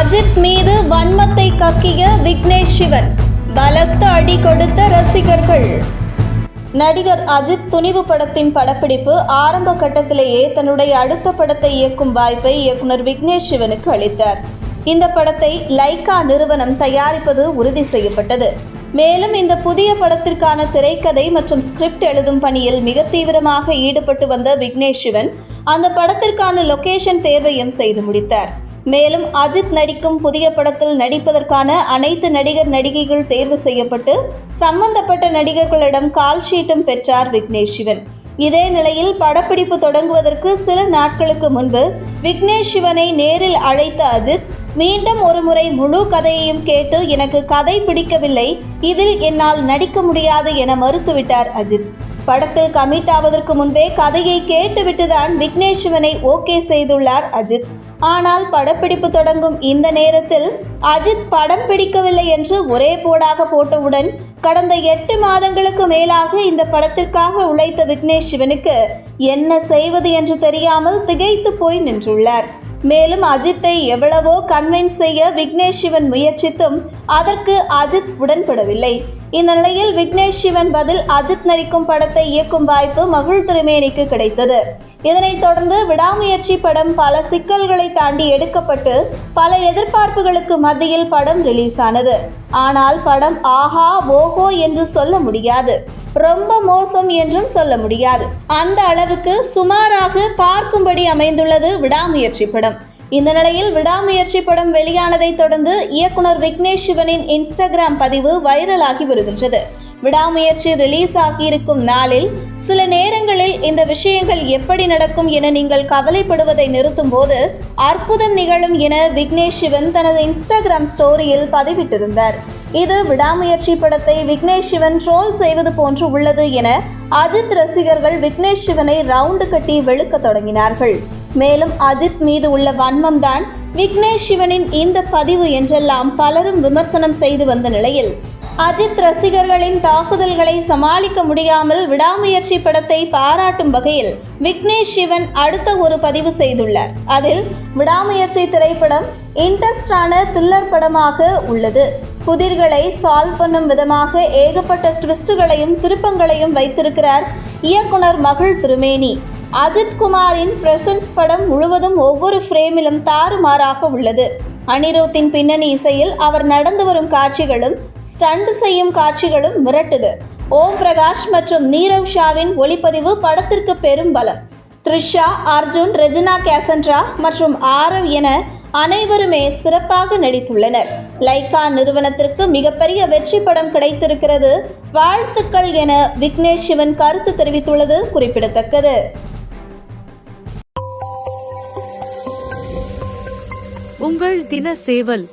அஜித் மீது வன்மத்தை கக்கிய விக்னேஷ் சிவன், பலத்த அடி கொடுத்த ரசிகர்கள். நடிகர் அஜித் துணிவு படத்தின் படப்பிடிப்பு ஆரம்ப கட்டத்திலேயே தன்னுடைய அடுத்த படத்தை இயக்கும் வாய்ப்பை இயக்குனர் விக்னேஷ் சிவனுக்கு அளித்தார். இந்த படத்தை லைகா நிறுவனம் தயாரிப்பது உறுதி செய்யப்பட்டது. மேலும் இந்த புதிய படத்திற்கான திரைக்கதை மற்றும் ஸ்கிரிப்ட் எழுதும் பணியில் மிக தீவிரமாக ஈடுபட்டு வந்த விக்னேஷ் சிவன் அந்த படத்திற்கான லொகேஷன் தேர்வையும் செய்து முடித்தார். மேலும் அஜித் நடிக்கும் புதிய படத்தில் நடிப்பதற்கான அனைத்து நடிகர் நடிகைகள் தேர்வு செய்யப்பட்டு சம்பந்தப்பட்ட நடிகர்களிடம் கால் ஷீட்டும் பெற்றார் விக்னேஷ் சிவன். இதே நிலையில் படப்பிடிப்பு தொடங்குவதற்கு சில நாட்களுக்கு முன்பு விக்னேஷ் சிவனை நேரில் அழைத்த அஜித் மீண்டும் ஒரு முறை முழு கதையையும் கேட்டு எனக்கு கதை பிடிக்கவில்லை, இதில் என்னால் நடிக்க முடியாது என மறுத்துவிட்டார் அஜித். படத்தில் கமிட் ஆவதற்கு முன்பே கதையை கேட்டுவிட்டுதான் விக்னேஷ் சிவனை ஓகே செய்துள்ளார் அஜித். ஆனால் படப்பிடிப்பு தொடங்கும் இந்த நேரத்தில் அஜித் படம் பிடிக்கவில்லை என்று ஒரே போடாக போட்டவுடன் கடந்த 8 மாதங்களுக்கு மேலாக இந்த படத்திற்காக உழைத்த விக்னேஷ் சிவனுக்கு என்ன செய்வது என்று தெரியாமல் திகைத்து போய் நின்றுள்ளார். மேலும் அஜித்தை எவ்வளவோ கன்வின்ஸ் செய்ய விக்னேஷ் சிவன் முயற்சித்தும் அதற்கு அஜித் உடன்படவில்லை. இந்த நிலையில் விக்னேஷ் சிவன் பதில் அஜித் நடிக்கும் படத்தை இயக்கும் வாய்ப்பு மகிழ் திருமேனிக்கு கிடைத்தது. இதனைத் தொடர்ந்து விடாமுயற்சி படம் பல சிக்கல்களை தாண்டி எடுக்கப்பட்டு பல எதிர்பார்ப்புகளுக்கு மத்தியில் படம் ரிலீஸ் ஆனது. ஆனால் படம் ஆஹா ஓஹோ என்று சொல்ல முடியாது, ரொம்ப மோசம் என்றும் சொல்ல முடியாது. அந்த அளவுக்கு சுமாராக பார்க்கும்படி அமைந்துள்ளது விடாமுயற்சி படம். இந்த நிலையில் விடாமுயற்சி படம் வெளியானதை தொடர்ந்து இயக்குனர் விக்னேஷ் சிவனின் இன்ஸ்டாகிராம் பதிவு வைரலாகி வருகின்றது. விடாமுயற்சி ரிலீஸ் ஆகியிருக்கும் நாளில் சில நேரங்களில் இந்த விஷயங்கள் எப்படி நடக்கும் என நீங்கள் கவலைப்படுவதை நிறுத்தும் போது அற்புதம் நிகழும் என விக்னேஷ் சிவன் தனது இன்ஸ்டாகிராம் ஸ்டோரியில் பதிவிட்டிருந்தார். இது விடாமுயற்சி படத்தை விக்னேஷ் சிவன் ட்ரோல் செய்வது போன்று உள்ளது என அஜித் ரசிகர்கள் விக்னேஷ் சிவனை ரவுண்டு கட்டி வெளுக்க தொடங்கினார்கள். மேலும் அஜித் மீது உள்ள வன்மம் தான் விக்னேஷ் சிவனின் இந்த பதிவு என்றெல்லாம் பலரும் விமர்சனம் செய்து வந்த நிலையில் அஜித் ரசிகர்களின் தாக்குதல்களை சமாளிக்க முடியாமல் விடாமுயற்சி படத்தை பாராட்டும் வகையில் விக்னேஷ் சிவன் அடுத்த ஒரு பதிவு செய்துள்ளார். அதில் விடாமுயற்சி திரைப்படம் இன்ட்ரெஸ்டான த்ரில்லர் படமாக உள்ளது. புதிர்களை சால்வ் பண்ணும் விதமாக ஏகப்பட்ட ட்விஸ்டுகளையும் திருப்பங்களையும் வைத்திருக்கிறார் இயக்குனர் மகிழ் திருமேனி. அஜித் குமாரின் பிரசன்ஸ் படம் முழுவதும் ஒவ்வொரு ஃப்ரேமிலும் தாறுமாறாக உள்ளது. அனிருத்தின் பின்னணி இசையில் அவர் நடந்து வரும் காட்சிகளும் ஸ்டண்ட் செய்யும் காட்சிகளும் மிரட்டுது. ஓம் பிரகாஷ் மற்றும் நீரவ் ஷாவின் ஒளிப்பதிவு படத்திற்கு பெரும் பலம். த்ரிஷா, அர்ஜுன், ரெஜினா கேசன்ட்ரா மற்றும் ஆரவ் என அனைவருமே சிறப்பாக நடித்துள்ளனர். லைகா நிறுவனத்திற்கு மிகப்பெரிய வெற்றி படம் கிடைத்திருக்கிறது, வாழ்த்துக்கள் என விக்னேஷ் சிவன் கருத்து தெரிவித்துள்ளது குறிப்பிடத்தக்கது. உங்கள் தின சேவல்